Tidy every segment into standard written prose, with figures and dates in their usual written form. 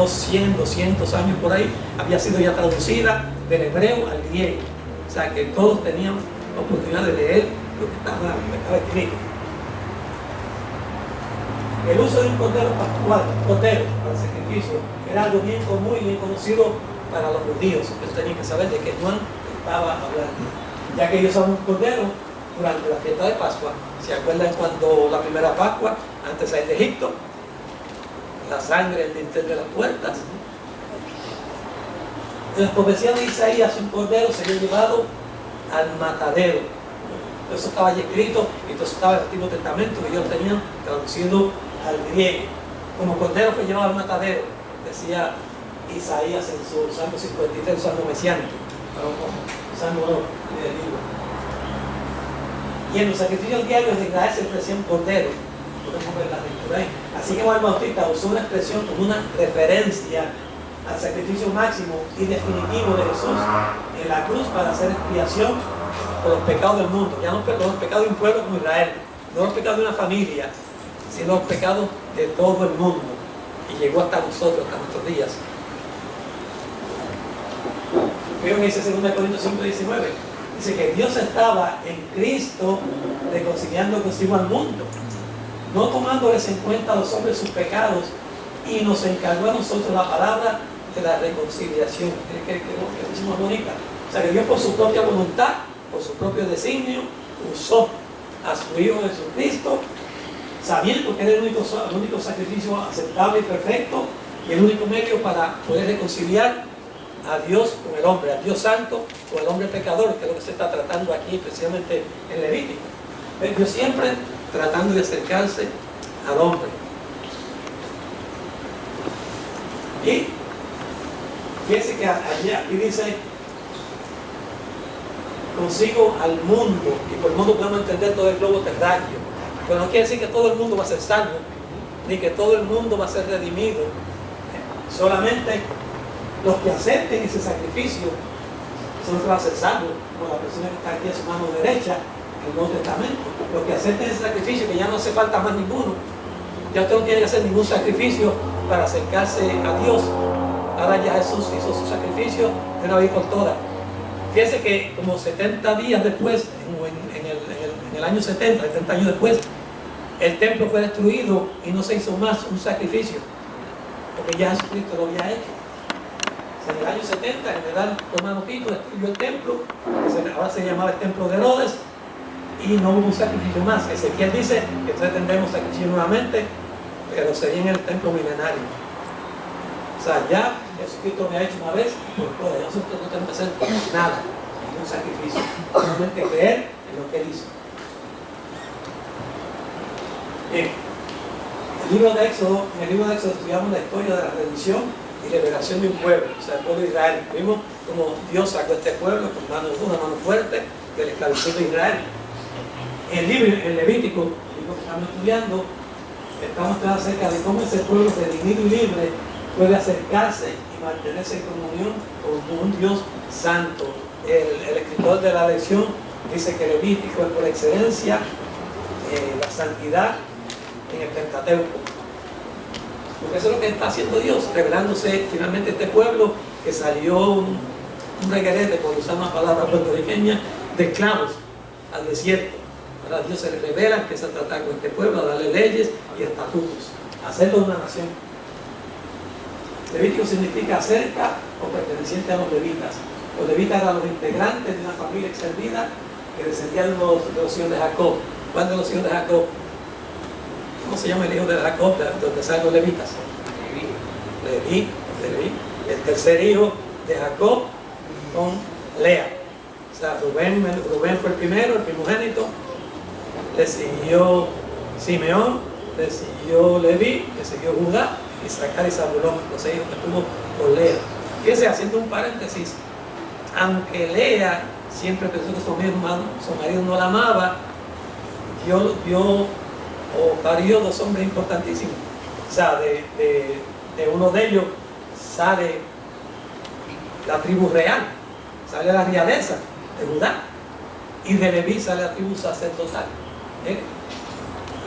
unos 100, 200 años por ahí, había sido ya traducida del hebreo al griego. O sea que todos tenían la oportunidad de leer lo que estaba escrito. El uso de un cordero pascual, cordero para el sacrificio, era algo bien común y bien conocido para los judíos. Ellos tenían que saber de qué Juan estaba hablando, ya que ellos usaban un cordero durante la fiesta de Pascua. ¿Se acuerdan cuando la primera Pascua, antes de salir de Egipto, la sangre, el dintel de las puertas? En las profecías de Isaías, un cordero sería llevado al matadero. Eso estaba ya escrito, y entonces estaba el Antiguo Testamento que ellos tenían traducido al griego. Como cordero fue llevado al matadero, decía Isaías en su Salmo 53, Salmo mesiánico, Salmo del libro. Y en los sacrificios diarios de Israel se ofrecía un cordero. Podemos ver la lectura ahí. Así que Juan el Bautista usó una expresión como una referencia al sacrificio máximo y definitivo de Jesús en la cruz para hacer expiación por los pecados del mundo. Ya no por los pecados de un pueblo como Israel, no los pecados de una familia, sino los pecados de todo el mundo. Y llegó hasta nosotros, hasta nuestros días. Veo que dice 2 Corintios 5:19. Dice que Dios estaba en Cristo reconciliando consigo al mundo, no tomándoles en cuenta a los hombres sus pecados, y nos encargó a nosotros la palabra de la reconciliación. Que es muy bonita. O sea que Dios por su propia voluntad, por su propio designio, usó a su Hijo Jesucristo, sabiendo que era el único sacrificio aceptable y perfecto, y el único medio para poder reconciliar a Dios con el hombre, a Dios santo con el hombre pecador, que es lo que se está tratando aquí, especialmente en Levítico. Dios siempre tratando de acercarse al hombre. Y fíjense que aquí dice consigo al mundo, y por el mundo podemos entender todo el globo terráqueo, pero no quiere decir que todo el mundo va a ser salvo, ni que todo el mundo va a ser redimido. Solamente los que acepten ese sacrificio son los que van a ser salvos, como la persona que está aquí a su mano derecha en el Nuevo Testamento. Los que acepten ese sacrificio, que ya no hace falta más ninguno, ya usted no tiene que hacer ningún sacrificio para acercarse a Dios. Ahora ya Jesús hizo su sacrificio de una vez por todas. Fíjese que como 70 días después, en el año 70 años después, el templo fue destruido y no se hizo más un sacrificio, porque ya Jesucristo lo había hecho. En el año 70, el general Romano Tito destruyó el templo, que ahora se llamaba el templo de Herodes, y no hubo un sacrificio más. Ezequiel dice que entonces tendremos sacrificio nuevamente, pero sería en el templo milenario. O sea, ya Jesucristo me ha hecho una vez, por todas. Nosotros no tenemos que hacer nada, ningún sacrificio, solamente creer en lo que Él hizo. Bien, en el libro de Éxodo estudiamos la historia de la redención y liberación de un pueblo, o sea, el pueblo de Israel. Vimos cómo Dios sacó a este pueblo con una mano fuerte del esclavitud de Israel. En Levítico, el libro que estamos estudiando, estamos hablando acerca de cómo ese pueblo redimido y libre puede acercarse y mantenerse en comunión con un Dios santo. El escritor de la lección dice que Levítico es por excelencia la santidad en el Pentateuco. Porque eso es lo que está haciendo Dios, revelándose finalmente este pueblo que salió un reguerete, por usar una palabra puertorriqueña, de esclavos al desierto. Ahora Dios se le revela, empieza a tratar con este pueblo, a darle leyes y estatutos, a hacerlo una nación. Levítico significa cerca o perteneciente a los levitas. Los levitas eran los integrantes de una familia extendida que descendía de los hijos de Jacob. ¿Cuál de los hijos de Jacob? ¿Cómo se llama el hijo de Jacob, de donde salen los levitas? Leví. El tercer hijo de Jacob con Lea. O sea, Rubén fue el primero, el primogénito. Le siguió Simeón, le siguió Leví, le siguió Judá, Isaacar y Zabulón, los hijos que tuvo con Lea. Fíjense, haciendo un paréntesis, aunque Lea siempre pensó que su marido no la amaba, parió dos hombres importantísimos. O sea, de uno de ellos sale la tribu real, sale la realeza de Judá, y de Leví sale la tribu sacerdotal.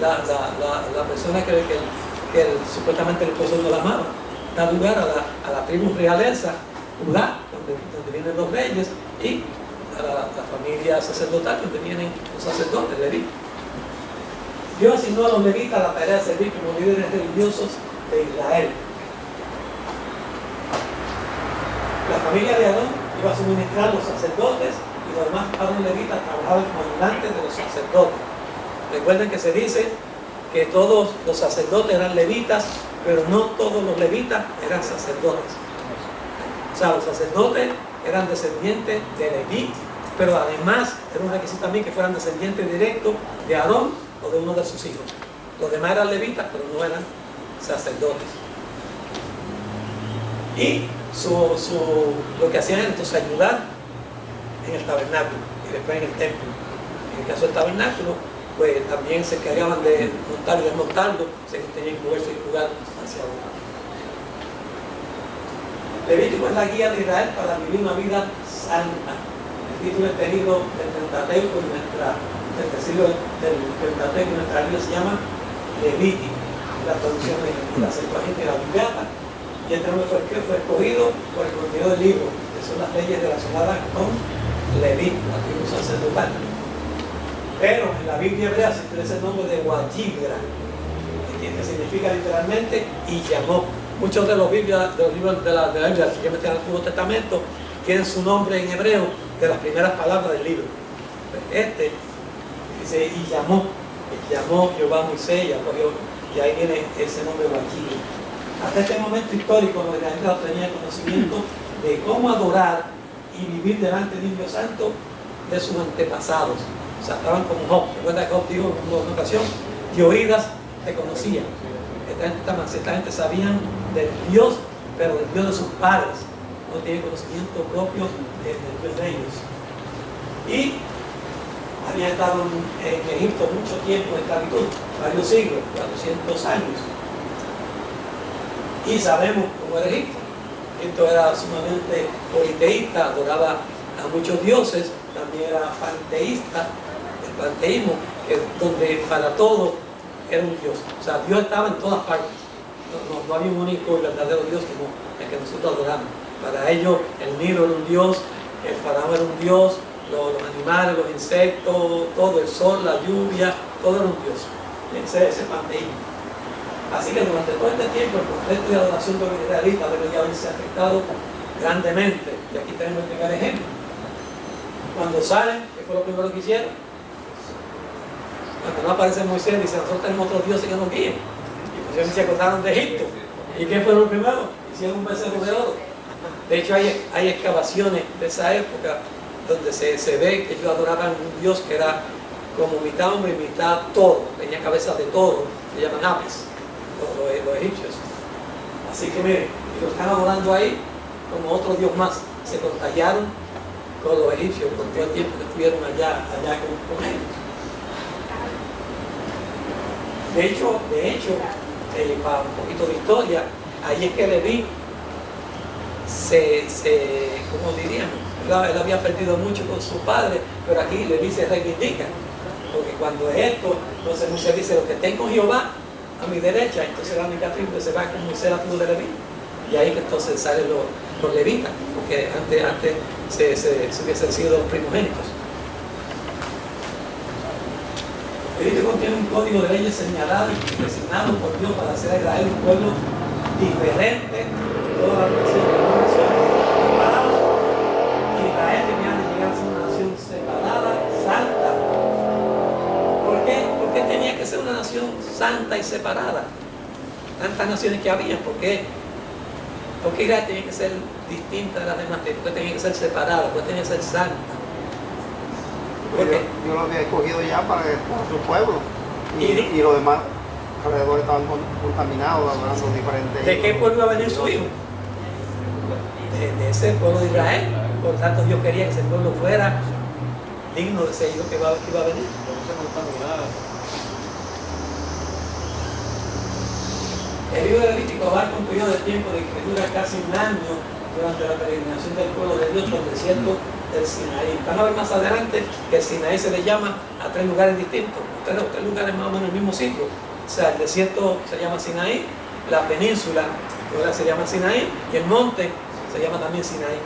La persona que supuestamente el esposo no la amaba. da lugar a la tribu realeza, Judá, donde vienen los reyes, y a la familia sacerdotal, donde vienen los sacerdotes, Leví. Dios asignó a los levitas la tarea de servir como líderes religiosos de Israel. La familia de Aarón iba a suministrar los sacerdotes y los demás padres levitas trabajaban como ayudantes de los sacerdotes. Recuerden que se dice que todos los sacerdotes eran levitas, pero no todos los levitas eran sacerdotes. O sea, los sacerdotes eran descendientes de Leví, pero además era un requisito también que fueran descendientes directos de Aarón o de uno de sus hijos. Los demás eran levitas, pero no eran sacerdotes. Y lo que hacían era entonces ayudar en el tabernáculo y después en el templo. En el caso del tabernáculo, pues también se encargaban de montar y desmontarlo, se tenían que moverse y jugar hacia abajo. Levítico es la guía de Israel para vivir una vida santa. El título extendido del Pentateuco y el decirlo del Pentateuco y nuestra Biblia se llama Levítico, la traducción de la Septuaginta y la Vulgata, y este nombre fue escogido por el contenido del libro, que son las leyes relacionadas con Leví, la tribu sacerdotal. Pero en la Biblia hebrea se utiliza el nombre de Wayibra, que significa literalmente y llamó. Muchos de los libros de la Biblia, especialmente en el Antiguo Testamento, tienen su nombre en hebreo de las primeras palabras del libro. Este dice y llamó Jehová a Moisés y ahí viene ese nombre Wayibra. Hasta este momento histórico los israelitas tenían conocimiento de cómo adorar y vivir delante de un Dios santo de sus antepasados. O sea, estaban como Job. Recuerda que Job dijo en una ocasión, de oídas te conocía. Esta gente sabían del Dios, pero del Dios de sus padres. No tienen conocimiento propio del Dios de ellos. Y habían estado en Egipto mucho tiempo en esclavitud, varios siglos, 400 años. Y sabemos cómo era Egipto. Egipto era sumamente politeísta, adoraba a muchos dioses, también era panteísta, el panteísmo, donde para todo era un Dios. O sea, Dios estaba en todas partes. No había un único y verdadero Dios como el que nosotros adoramos. Para ellos el Nilo era un Dios, el faraón era un Dios, los animales, los insectos, todo, el sol, la lluvia, todo era un Dios. Ese panteísmo. Así que durante todo este tiempo el concepto de adoración de los israelitas debería haberse afectado grandemente. Y aquí tenemos que explicar ejemplos. Cuando salen, ¿qué fue lo primero que hicieron? Cuando no aparece Moisés, dice, nosotros tenemos otros dioses que nos guíen. Y pues se acordaron de Egipto. ¿Y qué fue lo primero? Hicieron un becerro de oro. De hecho, hay excavaciones de esa época donde se ve que ellos adoraban un Dios que era como mitad hombre y mitad toro. Tenía cabezas de toro, se llaman apis, los egipcios. Así que miren, y lo están adorando ahí como otro Dios más. Se contagiaron con los egipcios por todo el tiempo que estuvieron allá con ellos. De hecho, para un poquito de historia, ahí es que Leví ¿cómo diríamos? Él había perdido mucho con su padre, pero aquí Leví se reivindica, porque cuando es esto, entonces Moisés dice, lo que tengo Jehová a mi derecha, entonces la única tribu que se va con Moisés la tribu de Leví, y ahí que entonces salen los levitas, porque antes se hubiesen sido los primogénitos. Levítico contiene un código de leyes señalado y designado por Dios para hacer a Israel un pueblo diferente de todas las naciones. Separados. Israel tenía de llegar a ser una nación separada, santa. ¿Por qué tenía que ser una nación santa y separada? Tantas naciones que había, ¿por qué Israel tenía que ser distinta de las demás? ¿Por qué tenía que ser separada? ¿Por qué tenía que ser santa? Yo lo había escogido ya para su pueblo y los demás alrededor estaban contaminados, hablando diferentes. ¿De qué pueblo iba a venir su hijo? De ese pueblo de Israel. Por tanto, Dios quería que ese pueblo fuera digno de ese hijo que iba a venir. El libro de Levítico abarca un periodo de tiempo de que dura casi un año durante la peregrinación del pueblo de Dios por el desierto del Sinaí. Van a ver más adelante que el Sinaí se le llama a 3 lugares distintos, 3 lugares más o menos en el mismo sitio. O sea, el desierto se llama Sinaí, la península que ahora se llama Sinaí, y el monte se llama también Sinaí.